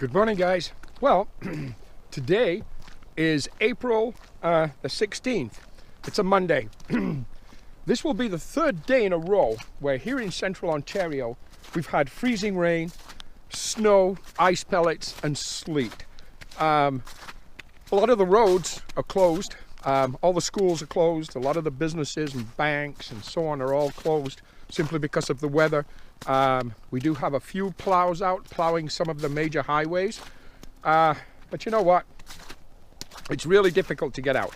Good morning, guys. Well, today is April the 16th. It's a Monday. This will be the third day in a row where here in central Ontario we've had freezing rain, snow, ice pellets and sleet. A lot of the roads are closed. All the schools are closed. A lot of the businesses and banks and so on are all closed simply because of the weather. We do have a few plows out plowing some of the major highways, but you know what? It's really difficult to get out.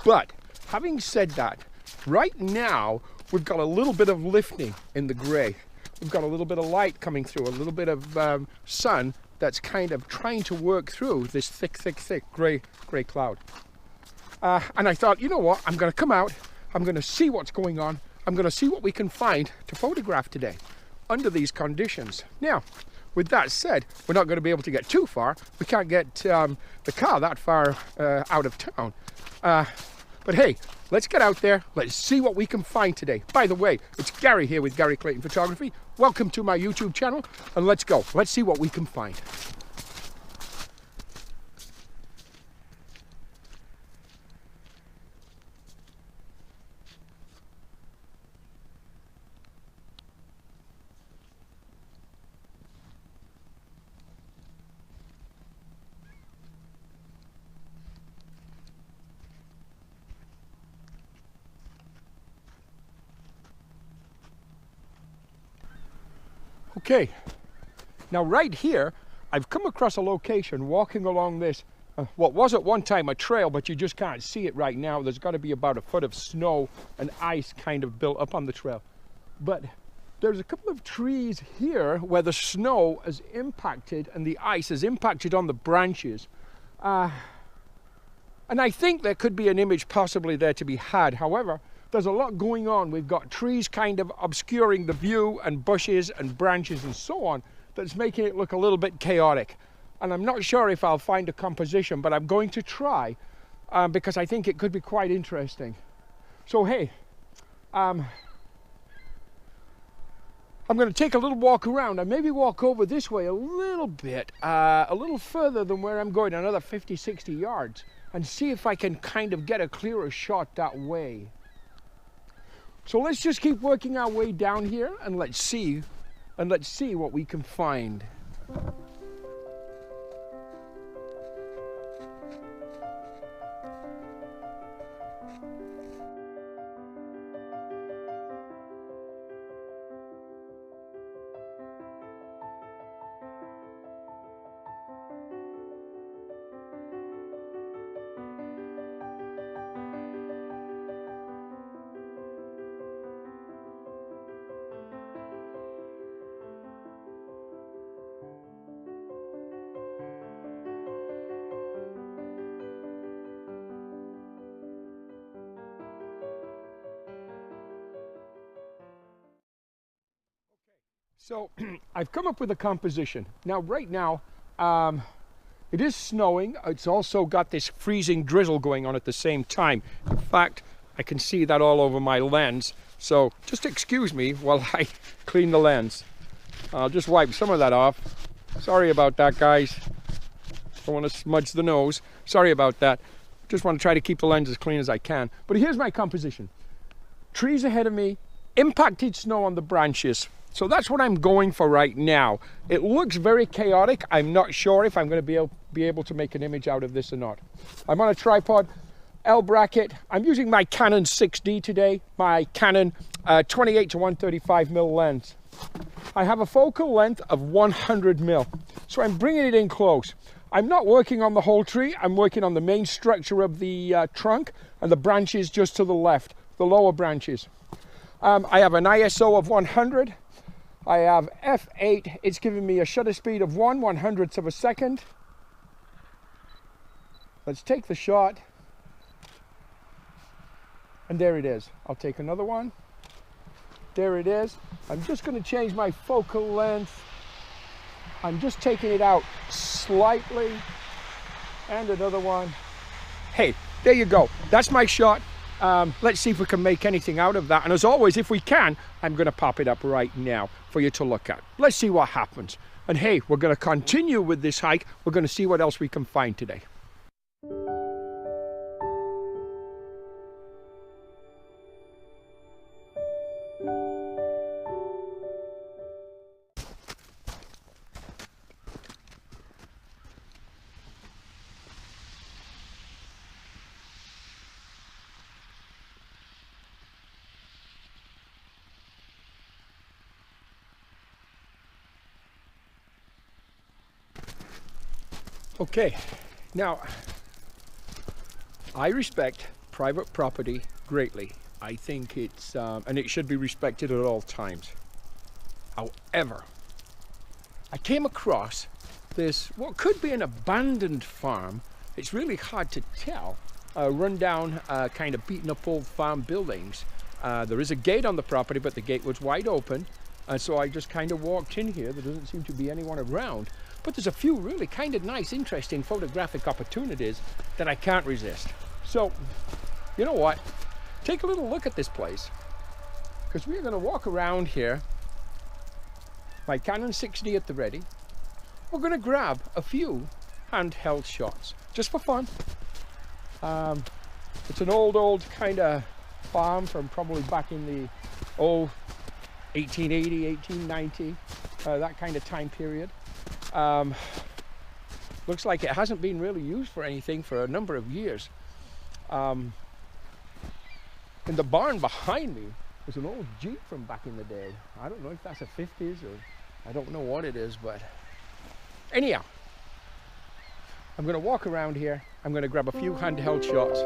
But having said that, right now we've got a little bit of lifting in the gray. We've got a little bit of light coming through, a little bit of sun that's kind of trying to work through this thick gray cloud. And I thought, you know what? I'm going to come out. I'm going to see what's going on. I'm going to see what we can find to photograph today under these conditions. Now, with that said, we're not going to be able to get too far. We can't get the car that far out of town. But hey, let's get out there. Let's see what we can find today. By the way, it's Gary here with Gary Clayton Photography. Welcome to my YouTube channel, and let's go. Let's see what we can find. Okay, now right here, I've come across a location walking along this, what was at one time a trail, but you just can't see it right now. There's got to be about a foot of snow and ice kind of built up on the trail. But there's a couple of trees here where the snow has impacted and the ice has impacted on the branches. And I think there could be an image possibly there to be had. However, there's a lot going on. We've got trees kind of obscuring the view and bushes and branches and so on that's making it look a little bit chaotic. And I'm not sure if I'll find a composition, but I'm going to try because I think it could be quite interesting. So hey, I'm going to take a little walk around and maybe walk over this way a little bit, a little further than where I'm going, another 50-60 yards, and see if I can kind of get a clearer shot that way. So let's just keep working our way down here and let's see what we can find. So I've come up with a composition. Now, right now, it is snowing. It's also got this freezing drizzle going on at the same time. In fact, I can see that all over my lens. So just excuse me while I clean the lens. I'll just wipe some of that off. Sorry about that, guys. Don't want to smudge the nose. Sorry about that. Just want to try to keep the lens as clean as I can. But here's my composition. Trees ahead of me, impacted snow on the branches. So that's what I'm going for right now. It looks very chaotic. I'm not sure if I'm going to be able to make an image out of this or not. I'm on a tripod, L bracket. I'm using my Canon 6D today, my Canon 28 to 135 mil lens. I have a focal length of 100 mil, so I'm bringing it in close. I'm not working on the whole tree. I'm working on the main structure of the trunk and the branches just to the left, the lower branches. I have an ISO of 100. I have f8, it's giving me a shutter speed of 1/100th of a second. Let's take the shot. And there it is. I'll take another one. There it is. I'm just going to change my focal length. I'm just taking it out slightly. And another one. Hey, there you go. That's my shot. Let's see if we can make anything out of that. And as always, if we can, I'm going to pop it up right now for you to look at. Let's see what happens. And hey, we're going to continue with this hike. We're going to see what else we can find today. Okay, now, I respect private property greatly. I think it's, and it should be respected at all times. However, I came across this, what could be an abandoned farm. It's really hard to tell. Rundown, kind of beaten up old farm buildings. There is a gate on the property, but the gate was wide open. And so I just kind of walked in here. There doesn't seem to be anyone around. But there's a few really kind of nice, interesting photographic opportunities that I can't resist. So, you know what? Take a little look at this place, because we're going to walk around here. My Canon 6D at the ready. We're going to grab a few handheld shots, just for fun. It's an old kind of farm from probably back in the 1880, 1890, that kind of time period. Looks like it hasn't been really used for anything for a number of years. In the barn behind me was an old Jeep from back in the day. I don't know if that's a 50s or I don't know what it is, but anyhow, I'm going to walk around here. I'm going to grab a few handheld shots.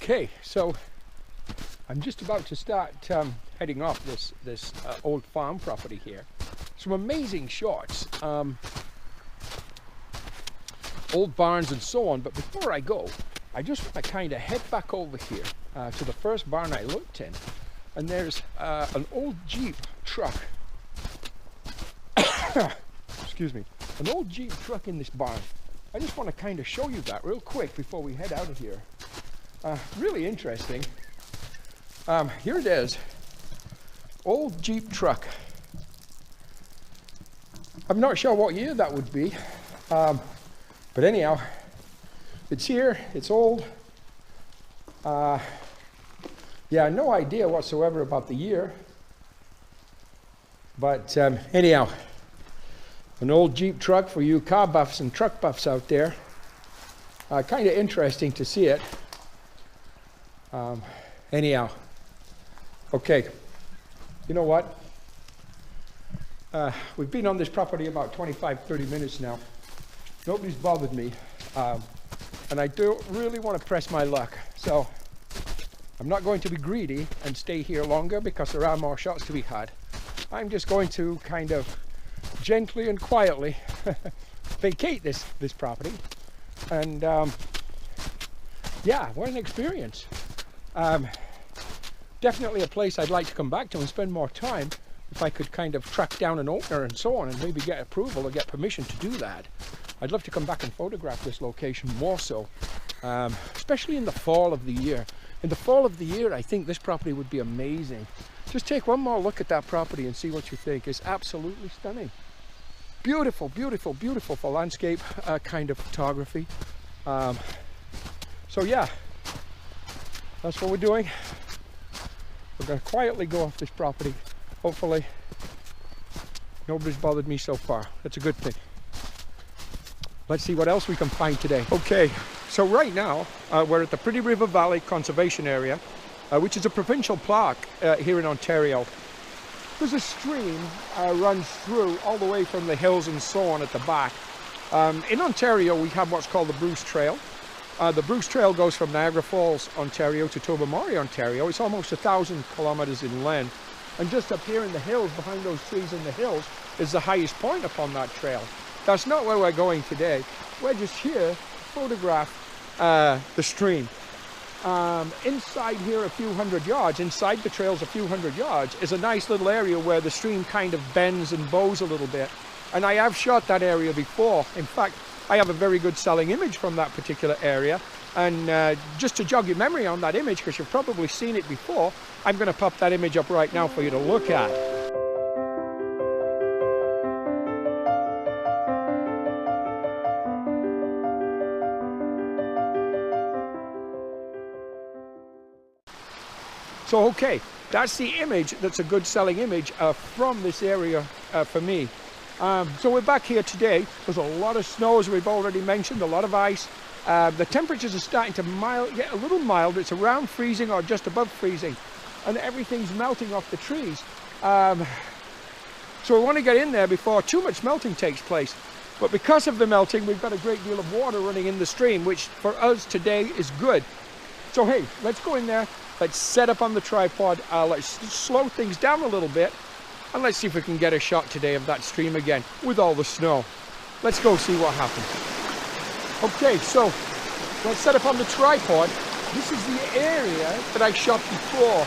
Okay, so I'm just about to start heading off this old farm property here. Some amazing shots, old barns and so on. But before I go, I just want to kind of head back over here to the first barn I looked in, and there's an old Jeep truck. Excuse me, an old Jeep truck in this barn. I just want to kind of show you that real quick before we head out of here. Really interesting. Here it is, old Jeep truck. I'm not sure what year that would be, but anyhow, it's here, it's old. Yeah, no idea whatsoever about the year, but anyhow, an old Jeep truck for you car buffs and truck buffs out there. Kind of interesting to see it. Anyhow, okay, you know what? We've been on this property about 25-30 minutes now. Nobody's bothered me, and I don't really want to press my luck, so I'm not going to be greedy and stay here longer because there are more shots to be had. I'm just going to kind of gently and quietly vacate this property, and yeah, what an experience. Definitely a place I'd like to come back to and spend more time if I could kind of track down an owner and so on, and maybe get approval or get permission to do that. I'd love to come back and photograph this location more so, especially in the fall of the year. In the fall of the year, I think this property would be amazing. Just take one more look at that property and see what you think. It's absolutely stunning. Beautiful, beautiful, beautiful for landscape kind of photography. So yeah, that's what we're doing. We're going to quietly go off this property. Hopefully, nobody's bothered me so far. That's a good thing. Let's see what else we can find today. Okay, so right now, we're at the Pretty River Valley Conservation Area, which is a provincial park here in Ontario. There's a stream runs through all the way from the hills and so on at the back. In Ontario, we have what's called the Bruce Trail. The Bruce Trail goes from Niagara Falls, Ontario to Tobermory, Ontario. It's almost 1,000 kilometers in length. And just up here in the hills, behind those trees in the hills, is the highest point upon that trail. That's not where we're going today. We're just here to photograph the stream. Inside here a few hundred yards, inside the trails a few hundred yards, is a nice little area where the stream kind of bends and bows a little bit. And I have shot that area before. In fact, I have a very good selling image from that particular area. And just to jog your memory on that image, because you've probably seen it before, I'm going to pop that image up right now for you to look at. So okay, that's the image that's a good selling image from this area for me. So we're back here today. There's a lot of snow, as we've already mentioned, a lot of ice. The temperatures are starting to get a little milder. It's around freezing or just above freezing, and everything's melting off the trees. So we want to get in there before too much melting takes place. But because of the melting, we've got a great deal of water running in the stream, which for us today is good. So hey, let's go in there. Let's set up on the tripod, let's slow things down a little bit, and let's see if we can get a shot today of that stream again with all the snow. Let's go see what happens. Okay, so let's set up on the tripod. This is the area that I shot before.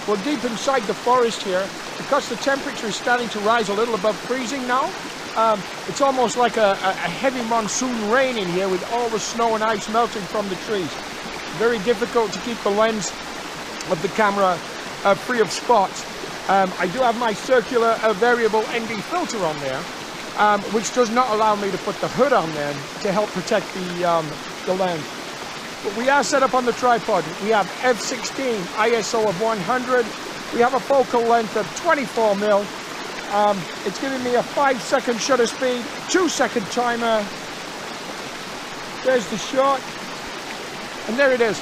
We're deep inside the forest here. Because the temperature is starting to rise a little above freezing now, it's almost like a heavy monsoon rain in here with all the snow and ice melting from the trees. Very difficult to keep the lens of the camera free of spots. I do have my circular variable ND filter on there, which does not allow me to put the hood on there to help protect the lens. But we are set up on the tripod. We have f/16 ISO of 100. We have a focal length of 24mm. It's giving me a 5-second shutter speed, 2-second timer. There's the shot. And there it is.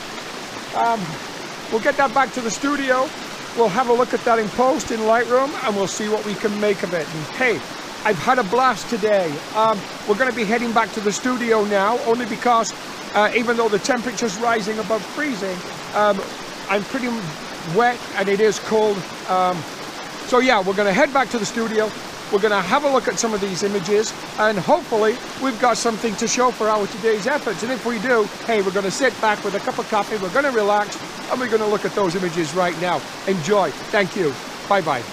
We'll get that back to the studio. We'll have a look at that in post in Lightroom, and we'll see what we can make of it. And hey, I've had a blast today. We're going to be heading back to the studio now, only because even though the temperature's rising above freezing, I'm pretty wet and it is cold. So yeah, we're going to head back to the studio. We're going to have a look at some of these images, and hopefully we've got something to show for our today's efforts. And if we do, hey, we're going to sit back with a cup of coffee, we're going to relax, and we're going to look at those images right now. Enjoy. Thank you. Bye-bye.